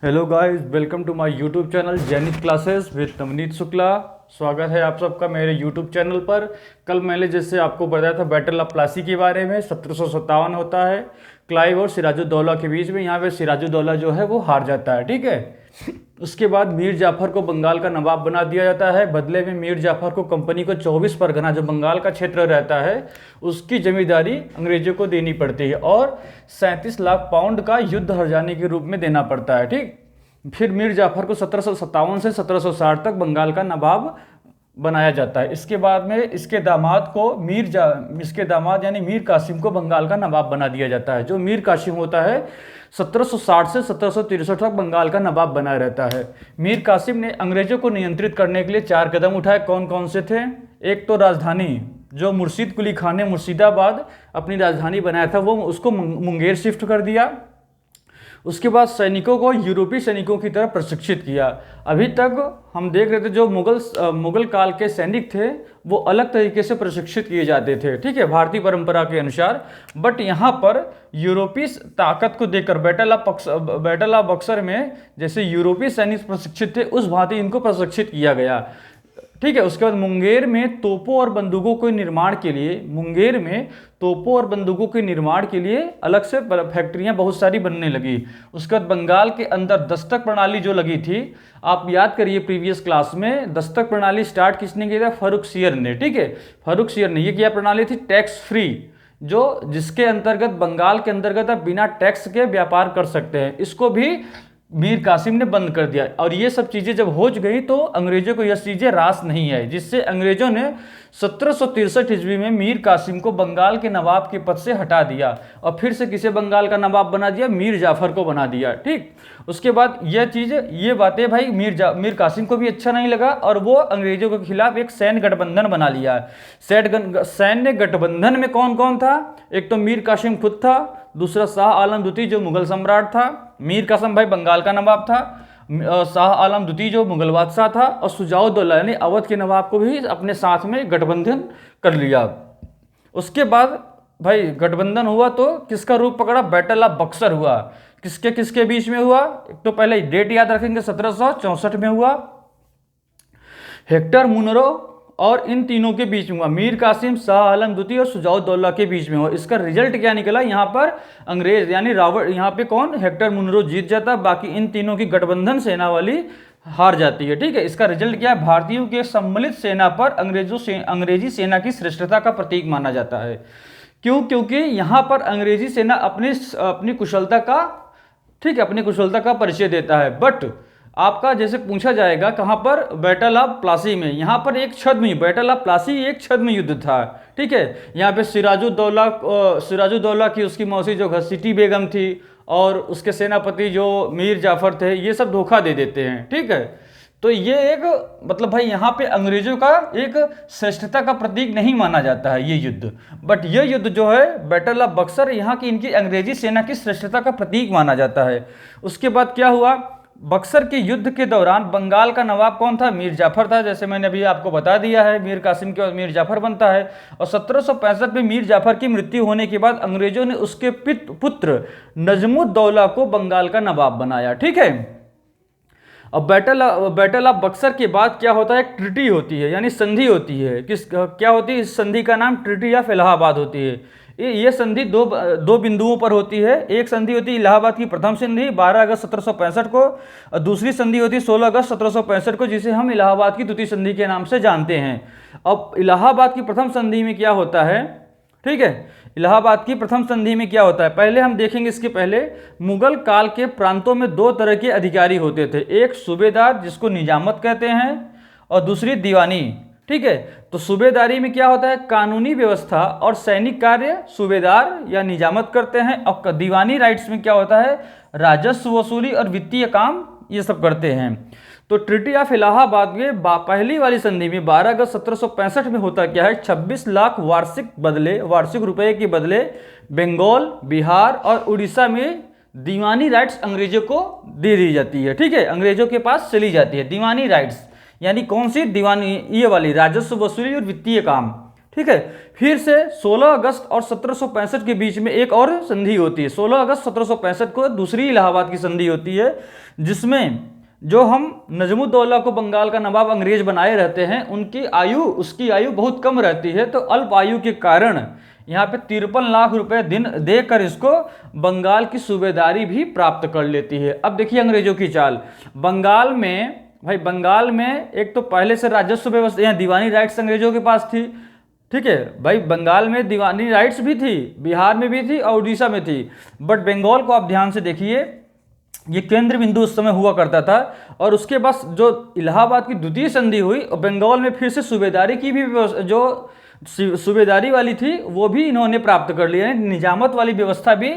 Hello guys, welcome to my YouTube channel Jainit classes with Navneet Shukla. स्वागत है आप सबका मेरे यूट्यूब चैनल पर। कल मैंने जैसे आपको बताया था बैटल ऑफ प्लासी के बारे में। 1757 होता है क्लाइव और सिराजुद्दौला के बीच में। यहाँ पे सिराजुद्दौला जो है वो हार जाता है, ठीक है। उसके बाद मीर जाफर को बंगाल का नवाब बना दिया जाता है। बदले में मीर जाफर को कंपनी को 24 परगना जो बंगाल का क्षेत्र रहता है उसकी जमींदारी अंग्रेजों को देनी पड़ती है और 37 लाख पाउंड का युद्ध हर्जाने के रूप में देना पड़ता है, ठीक। फिर मीर जाफर को 1757 से 1760 तक बंगाल का नवाब बनाया जाता है। इसके बाद में इसके दामाद यानी मीर कासिम को बंगाल का नवाब बना दिया जाता है। जो मीर कासिम होता है 1760 से 1763 तक बंगाल का नवाब बना रहता है। मीर कासिम ने अंग्रेजों को नियंत्रित करने के लिए 4 कदम उठाए। कौन कौन से थे? एक तो राजधानी, जो मुर्शीद कुली खान ने मुर्शिदाबाद अपनी राजधानी बनाया था वो उसको मुंगेर शिफ्ट कर दिया। उसके बाद सैनिकों को यूरोपीय सैनिकों की तरह प्रशिक्षित किया। अभी तक हम देख रहे थे जो मुगल काल के सैनिक थे वो अलग तरीके से प्रशिक्षित किए जाते थे, ठीक है, भारतीय परंपरा के अनुसार। बट यहाँ पर यूरोपीय ताकत को देखकर बैटल ऑफ बक्सर में जैसे यूरोपीय सैनिक प्रशिक्षित थे उस भांति इनको प्रशिक्षित किया गया, ठीक है। उसके बाद मुंगेर में तोपों और बंदूकों के निर्माण के लिए अलग से फैक्ट्रियां बहुत सारी बनने लगी। उसके बाद बंगाल के अंदर दस्तक प्रणाली जो लगी थी, आप याद करिए प्रीवियस क्लास में दस्तक प्रणाली स्टार्ट किसने किया था? फर्रुखसियर ने, ठीक है। फर्रुखसियर ने। ये क्या प्रणाली थी? टैक्स फ्री, जिसके अंतर्गत बंगाल के अंतर्गत आप बिना टैक्स के व्यापार कर सकते हैं। इसको भी मीर कासिम ने बंद कर दिया। और ये सब चीज़ें जब हो गई तो अंग्रेजों को यह चीज़ें रास नहीं आई, जिससे अंग्रेजों ने 1763 ईस्वी में मीर कासिम को बंगाल के नवाब के पद से हटा दिया और फिर से किसे बंगाल का नवाब बना दिया? मीर जाफर को बना दिया, ठीक। उसके बाद ये बातें भाई मीर कासिम को भी अच्छा नहीं लगा और वो अंग्रेजों के खिलाफ एक सैन्य गठबंधन बना लिया। सैन्य गठबंधन में कौन कौन था? एक तो मीर कासिम खुद था, दूसरा शाह आलम द्वितीय जो मुगल सम्राट था, मीर कासिम भाई बंगाल का नवाब था, शाह आलम द्वितीय जो मुगल बादशाह था, और शुजाउद्दौला यानी अवध के नवाब को भी अपने साथ में गठबंधन कर लिया। उसके बाद भाई गठबंधन हुआ तो किसका रूप पकड़ा? बैटल ऑफ बक्सर हुआ। किसके किसके बीच में हुआ? एक तो पहले डेट याद रखेंगे, 1764 में हुआ। हेक्टर मुनरो और इन तीनों के बीच में हुआ। मीर कासिम, शाह आलम द्वितीय और शुजाउद्दौला के बीच में हुआ। इसका रिजल्ट क्या निकला? यहाँ पर अंग्रेज यानी रावण, यहाँ पे कौन? हेक्टर मुनरो जीत जाता, बाकी इन तीनों की गठबंधन सेना वाली हार जाती है, ठीक है। इसका रिजल्ट क्या है? भारतीयों के सम्मिलित सेना पर अंग्रेजी सेना की श्रेष्ठता का प्रतीक माना जाता है। क्यों? क्योंकि यहाँ पर अंग्रेजी सेना अपनी कुशलता का, ठीक है, अपनी कुशलता का परिचय देता है। बट आपका जैसे पूछा जाएगा कहाँ पर? बैटल ऑफ प्लासी में। यहाँ पर एक छद्म, बैटल ऑफ प्लासी एक छद्म युद्ध था, ठीक है। यहाँ पे सिराजुद्दौला की उसकी मौसी जो घसीटी बेगम थी और उसके सेनापति जो मीर जाफर थे, ये सब धोखा दे देते हैं, ठीक है। तो ये एक मतलब भाई यहाँ पे अंग्रेजों का एक श्रेष्ठता का प्रतीक नहीं माना जाता है ये युद्ध। बट ये युद्ध जो है बैटल ऑफ बक्सर, यहाँ की इनकी अंग्रेजी सेना की श्रेष्ठता का प्रतीक माना जाता है। उसके बाद क्या हुआ? बक्सर के युद्ध के दौरान बंगाल का नवाब कौन था? मीर जाफर था, जैसे मैंने अभी आपको बता दिया है। मीर कासिम के बाद मीर जाफर बनता है और 1765 में मीर जाफर की मृत्यु होने के बाद अंग्रेजों ने उसके पुत्र नजमुद्दौला को बंगाल का नवाब बनाया, ठीक है। अब बैटल ऑफ बक्सर के बाद क्या होता है? एक ट्रीटी होती है यानी संधि होती है। क्या होती है? इस संधि का नाम ट्रीटी ऑफ इलाहाबाद होती है। ये संधि दो बिंदुओं पर होती है। एक संधि होती है इलाहाबाद की प्रथम संधि 12 अगस्त 1765 को, और दूसरी संधि होती है 16 अगस्त 1765 को, जिसे हम इलाहाबाद की द्वितीय संधि के नाम से जानते हैं। अब इलाहाबाद की प्रथम संधि में क्या होता है, ठीक है, इलाहाबाद की प्रथम संधि में क्या होता है पहले हम देखेंगे। इसके पहले मुगल काल के प्रांतों में 2 तरह के अधिकारी होते थे। एक सूबेदार जिसको निजामत कहते हैं और दूसरी दीवानी, ठीक है। तो सूबेदारी में क्या होता है? कानूनी व्यवस्था और सैनिक कार्य सूबेदार या निजामत करते हैं। और दीवानी राइट्स में क्या होता है? राजस्व वसूली और वित्तीय काम ये सब करते हैं। तो ट्रीटी ऑफ इलाहाबाद में पहली वाली संधि में 12 अगस्त 1765 में होता क्या है? 26 लाख वार्षिक रुपए के बदले बंगाल, बिहार और उड़ीसा में दीवानी राइट्स अंग्रेजों को दे दी जाती है, ठीक है। अंग्रेजों के पास चली जाती है दीवानी राइट्स, यानी कौन सी? दीवानी, ये वाली राजस्व वसूली और वित्तीय काम, ठीक है। फिर से 16 अगस्त और 1765 के बीच में एक और संधि होती है। 16 अगस्त 1765 को दूसरी इलाहाबाद की संधि होती है, जिसमें जो हम नजमुद्दौला को बंगाल का नवाब अंग्रेज बनाए रहते हैं, उसकी आयु बहुत कम रहती है, तो अल्प आयु के कारण यहाँ पे 53 लाख रुपए दिन देकर इसको बंगाल की सूबेदारी भी प्राप्त कर लेती है। अब देखिए अंग्रेजों की चाल। बंगाल में एक तो पहले से राजस्व व्यवस्था, यहाँ दीवानी राइट्स अंग्रेजों के पास थी, ठीक है भाई। बंगाल में दीवानी राइट्स भी थी, बिहार में भी थी और उड़ीसा में थी, बट बंगाल को आप ध्यान से देखिए, ये केंद्र बिंदु उस समय हुआ करता था। और उसके बाद जो इलाहाबाद की द्वितीय संधि हुई, बंगाल में फिर से सूबेदारी की भी जो सूबेदारी वाली थी वो भी इन्होंने प्राप्त कर लिया, निजामत वाली व्यवस्था भी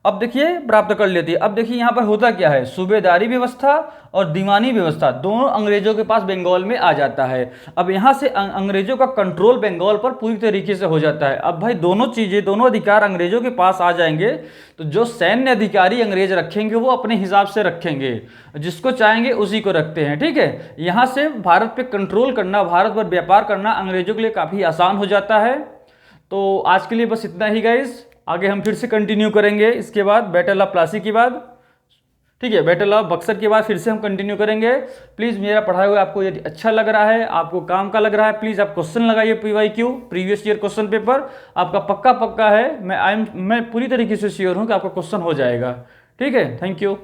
अब देखिए प्राप्त कर लेती है। अब देखिए यहाँ पर होता क्या है, सूबेदारी व्यवस्था और दीवानी व्यवस्था दोनों अंग्रेजों के पास बंगाल में आ जाता है। अब यहाँ से अंग्रेजों का कंट्रोल बंगाल पर पूरी तरीके से हो जाता है। अब भाई दोनों चीजें, दोनों अधिकार अंग्रेजों के पास आ जाएंगे, तो जो सैन्य अधिकारी अंग्रेज रखेंगे वो अपने हिसाब से रखेंगे, जिसको चाहेंगे उसी को रखते हैं, ठीक है। यहाँ से भारत पे कंट्रोल करना, भारत पर व्यापार करना अंग्रेजों के लिए काफी आसान हो जाता है। तो आज के लिए बस इतना ही गाइस, आगे हम फिर से कंटिन्यू करेंगे इसके बाद बैटल ऑफ प्लासी के बाद, ठीक है, बैटल ऑफ बक्सर के बाद फिर से हम कंटिन्यू करेंगे। प्लीज़ मेरा पढ़ाया हुआ आपको यदि अच्छा लग रहा है, आपको काम का लग रहा है, प्लीज़ आप क्वेश्चन लगाइए, PYQ previous year question paper आपका पक्का है। मैं पूरी तरीके से श्योर हूँ कि आपका क्वेश्चन हो जाएगा, ठीक है। Thank you.